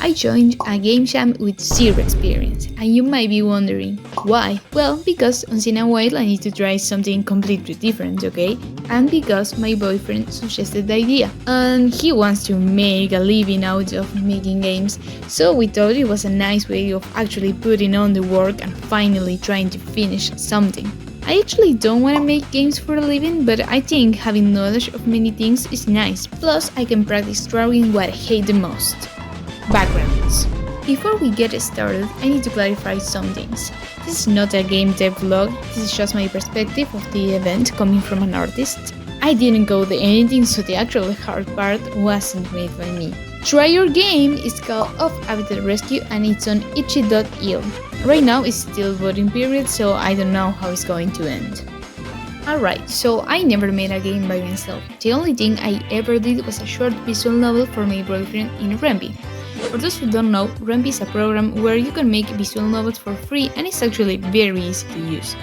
I joined a game jam with zero experience, and you might be wondering, why? Well, because once in a while I need to try something completely different, okay? And because my boyfriend suggested the idea, and he wants to make a living out of making games, so we thought it was a nice way of actually putting on the work and finally trying to finish something. I actually don't want to make games for a living, but I think having knowledge of many things is nice. Plus, I can practice drawing what I hate the most. Backgrounds. Before we get started, I need to clarify some things. This is not a game dev vlog, this is just my perspective of the event coming from an artist. I didn't code anything, so the actual hard part wasn't made by me. Try Your Game is called Off Habitat Rescue and it's on itchy.io. Right now it's still voting period, so I don't know how it's going to end. Alright, so I never made a game by myself. The only thing I ever did was a short visual novel for my boyfriend in Rembi. For those who don't know, Rembi is a program where you can make visual novels for free and it's actually very easy to use.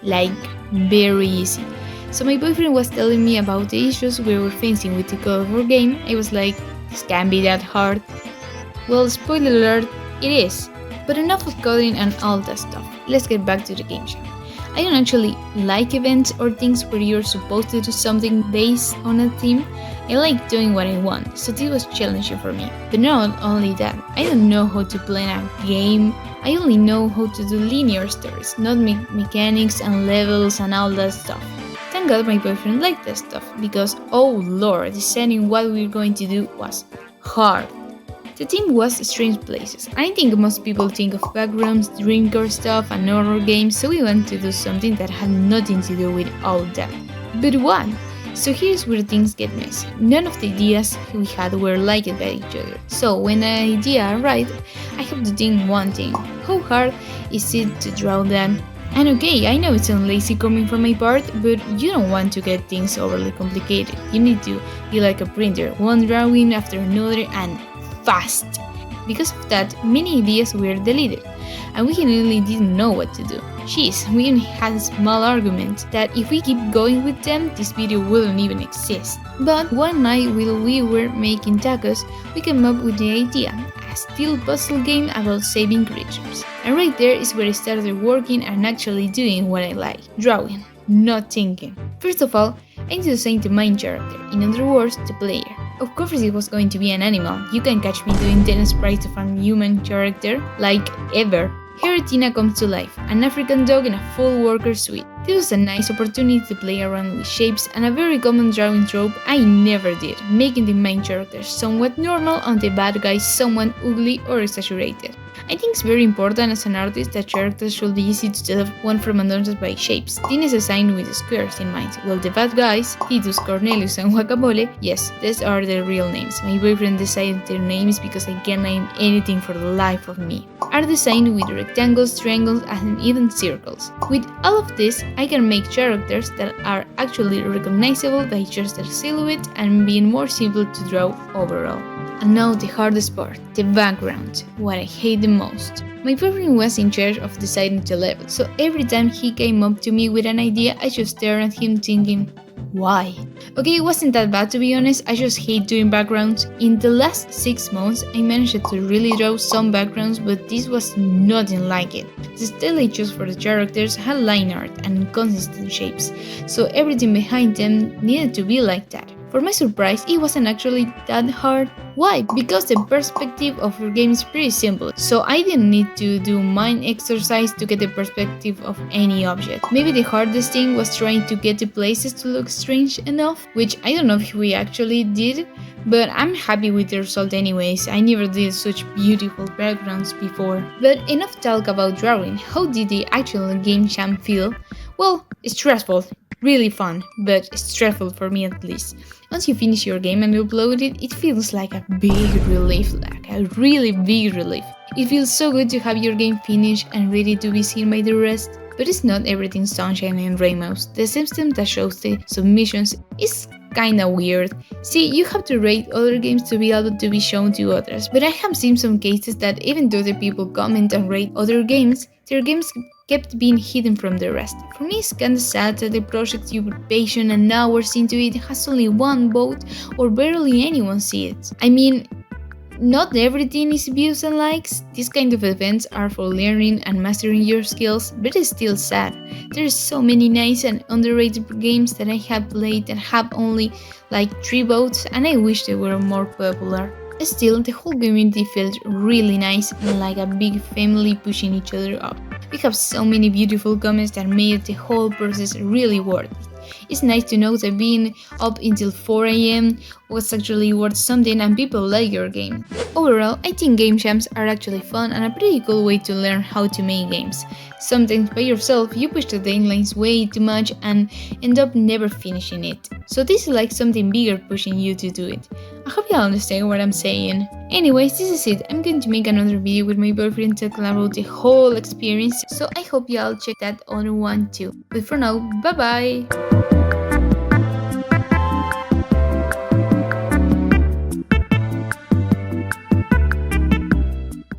Like, very easy. So my boyfriend was telling me about the issues we were facing with the code of our game. I was like, this can't be that hard. Well, spoiler alert, it is. But enough of coding and all that stuff. Let's get back to the game jam. I don't actually like events or things where you're supposed to do something based on a theme. I like doing what I want, so this was challenging for me. But not only that, I don't know how to plan a game. I only know how to do linear stories, not mechanics and levels and all that stuff. Thank God my boyfriend liked that stuff, because oh lord, deciding what we were going to do was hard. The theme was Strange Places. I think most people think of backrooms, dreamcore stuff and horror games, so we wanted to do something that had nothing to do with all that. But what? So here's where things get messy. None of the ideas we had were liked by each other. So when an idea arrived, I have to think one thing. How hard is it to draw that? And okay, I know it sounds lazy coming from my part, but you don't want to get things overly complicated. You need to be like a printer, one drawing after another and fast. Because of that, many ideas were deleted, and we genuinely didn't know what to do. Jeez, we even had a small argument that if we keep going with them, this video wouldn't even exist. But one night while we were making tacos, we came up with the idea, a steel puzzle game about saving creatures. And right there is where I started working and actually doing what I like, drawing, not thinking. First of all, I need to assign the main character, in other words, the player. Of course it was going to be an animal. You can catch me doing 10 sprites of a human character, like ever. Here Tina comes to life, an African dog in a full worker suit. This was a nice opportunity to play around with shapes and a very common drawing trope I never did, making the main character somewhat normal and the bad guys somewhat ugly or exaggerated. I think it's very important as an artist that characters should be easy to tell one from another by shapes. Tina is assigned with squares in mind, while the bad guys, Titus, Cornelius and Guacamole, yes, these are their real names. My boyfriend decided their names because I can't name anything for the life of me. Are designed with rectangles, triangles and even circles. With all of this, I can make characters that are actually recognizable by just their silhouette and being more simple to draw overall. And now the hardest part, the background, what I hate the most. My boyfriend was in charge of deciding the level, so every time he came up to me with an idea, I just stared at him thinking, why? Okay, it wasn't that bad to be honest, I just hate doing backgrounds. In the last 6 months, I managed to really draw some backgrounds, but this was nothing like it. The style I chose for the characters had line art and consistent shapes, so everything behind them needed to be like that. For my surprise, it wasn't actually that hard. Why? Because the perspective of your game is pretty simple, so I didn't need to do mind exercise to get the perspective of any object. Maybe the hardest thing was trying to get the places to look strange enough, which I don't know if we actually did, but I'm happy with the result anyways. I never did such beautiful backgrounds before. But enough talk about drawing. How did the actual game jam feel? Well, stressful. Really fun, but stressful for me at least. Once you finish your game and upload it, it feels like a big relief, like a really big relief. It feels so good to have your game finished and ready to be seen by the rest. But it's not everything sunshine and rainbows. The system that shows the submissions is kinda weird. See, you have to rate other games to be able to be shown to others, but I have seen some cases that even though the people comment and rate other games, their games kept being hidden from the rest. For me, it's kinda sad that the project you put patient and hours into it has only one vote or barely anyone see it. I mean, Not everything is views and likes. These kind of events are for learning and mastering your skills, but it's still sad. There's so many nice and underrated games that I have played that have only like 3 votes, and I wish they were more popular. Still, the whole community felt really nice and like a big family pushing each other up. We have so many beautiful comments that made the whole process really worth it. It's nice to know that being up until 4 a.m. was actually worth something and people like your game. Overall, I think game jams are actually fun and a pretty cool way to learn how to make games. Sometimes by yourself, you push the deadlines way too much and end up never finishing it. So this is like something bigger pushing you to do it. I hope you understand what I'm saying. Anyways, this is it. I'm going to make another video with my boyfriend talking about the whole experience, so I hope y'all check that other one too. But for now, bye bye!